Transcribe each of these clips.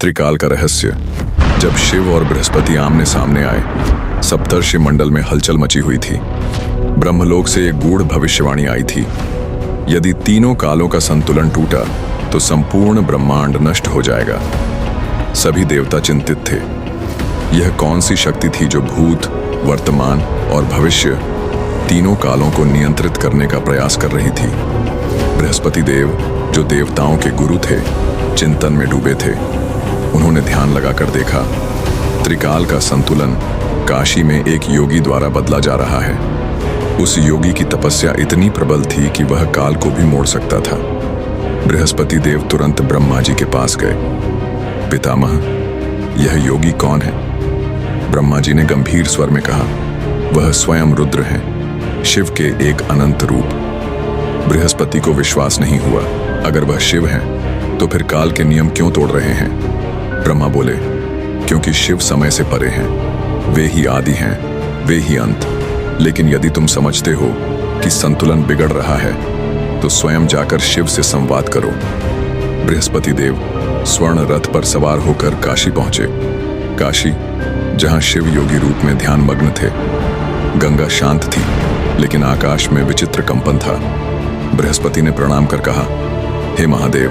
त्रिकाल का रहस्य। जब शिव और बृहस्पति आमने सामने आए, सप्तर्षि मंडल में हलचल मची हुई थी। ब्रह्मलोक से एक गूढ़ भविष्यवाणी आई थी। यदि तीनों कालों का संतुलन टूटा तो संपूर्ण ब्रह्मांड नष्ट हो जाएगा। सभी देवता चिंतित थे। यह कौन सी शक्ति थी जो भूत, वर्तमान और भविष्य तीनों कालों को नियंत्रित करने का प्रयास कर रही थी। बृहस्पति देव, जो देवताओं के गुरु थे, चिंतन में डूबे थे। उन्होंने ध्यान लगाकर देखा, त्रिकाल का संतुलन काशी में एक योगी द्वारा बदला जा रहा है। उस योगी की तपस्या इतनी प्रबल थी कि वह काल को भी मोड़ सकता था। बृहस्पति देव तुरंत ब्रह्मा जी के पास गए। पितामह, यह योगी कौन है? ब्रह्मा जी ने गंभीर स्वर में कहा, वह स्वयं रुद्र है, शिव के एक अनंत रूप। बृहस्पति को विश्वास नहीं हुआ। अगर वह शिव हैं, तो फिर काल के नियम क्यों तोड़ रहे हैं? ब्रह्मा बोले, क्योंकि शिव समय से परे हैं। वे ही आदि हैं, वे ही अंत। लेकिन यदि तुम समझते हो कि संतुलन बिगड़ रहा है, तो स्वयं जाकर शिव से संवाद करो। बृहस्पति देव स्वर्ण रथ पर सवार होकर काशी पहुंचे। काशी, जहां शिव योगी रूप में ध्यान मग्न थे। गंगा शांत थी, लेकिन आकाश में विचित्र कंपन था। बृहस्पति ने प्रणाम कर कहा, हे महादेव,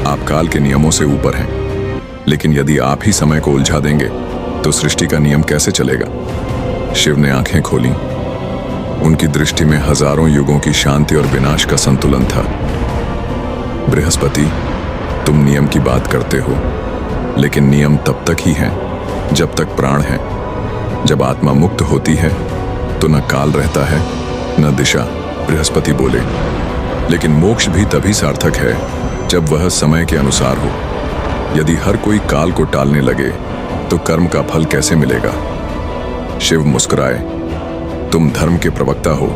आप काल के नियमों से ऊपर हैं, लेकिन यदि आप ही समय को उलझा देंगे तो सृष्टि का नियम कैसे चलेगा? शिव ने आंखें खोली। उनकी दृष्टि में हजारों युगों की शांति और विनाश का संतुलन था। बृहस्पति, तुम नियम की बात करते हो, लेकिन नियम तब तक ही है जब तक प्राण है। जब आत्मा मुक्त होती है तो न काल रहता है, न दिशा। बृहस्पति बोले, लेकिन मोक्ष भी तभी सार्थक है जब वह समय के अनुसार हो। यदि हर कोई काल को टालने लगे तो कर्म का फल कैसे मिलेगा? शिव मुस्कुराए, तुम धर्म के प्रवक्ता हो,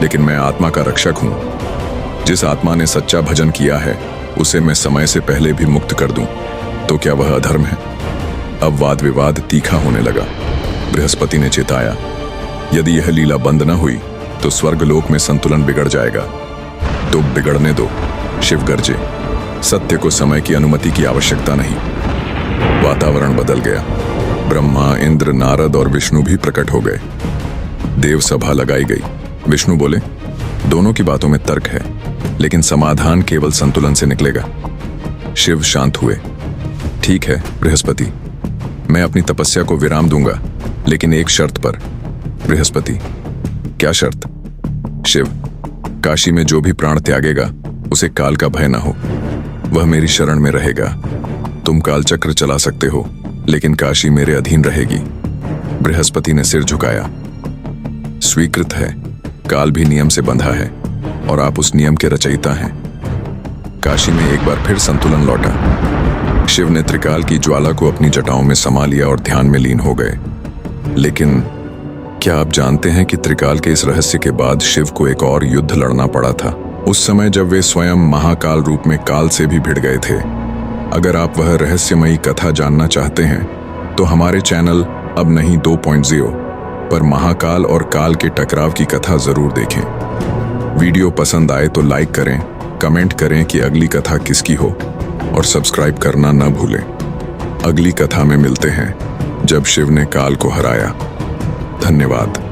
लेकिन मैं आत्मा का रक्षक हूं। जिस आत्मा ने सच्चा भजन किया है, उसे मैं समय से पहले भी मुक्त कर दूं, तो क्या वह अधर्म है? अब वाद विवाद तीखा होने लगा। बृहस्पति ने चेताया, यदि यह लीला बंद न हुई तो स्वर्गलोक में संतुलन बिगड़ जाएगा। तो बिगड़ने दो। शिव गरजे, सत्य को समय की अनुमति की आवश्यकता नहीं। वातावरण बदल गया। ब्रह्मा, इंद्र, नारद और विष्णु भी प्रकट हो गए। देव सभा लगाई गई। विष्णु बोले, दोनों की बातों में तर्क है, लेकिन समाधान केवल संतुलन से निकलेगा। शिव शांत हुए। ठीक है बृहस्पति, मैं अपनी तपस्या को विराम दूंगा, लेकिन एक शर्त पर। बृहस्पति, क्या शर्त? शिव, काशी में जो भी प्राण त्यागेगा उसे काल का भय न हो। वह मेरी शरण में रहेगा। तुम काल चक्र चला सकते हो, लेकिन काशी मेरे अधीन रहेगी। बृहस्पति ने सिर झुकाया। स्वीकृत है। काल भी नियम से बंधा है और आप उस नियम के रचयिता हैं। काशी में एक बार फिर संतुलन लौटा। शिव ने त्रिकाल की ज्वाला को अपनी जटाओं में समा लिया और ध्यान में लीन हो गए। लेकिन क्या आप जानते हैं कि त्रिकाल के इस रहस्य के बाद शिव को एक और युद्ध लड़ना पड़ा था, उस समय जब वे स्वयं महाकाल रूप में काल से भी भिड़ गए थे। अगर आप वह रहस्यमयी कथा जानना चाहते हैं तो हमारे चैनल अब नहीं 2.0 पर महाकाल और काल के टकराव की कथा जरूर देखें। वीडियो पसंद आए तो लाइक करें, कमेंट करें कि अगली कथा किसकी हो, और सब्सक्राइब करना न भूलें। अगली कथा में मिलते हैं, जब शिव ने काल को हराया। धन्यवाद।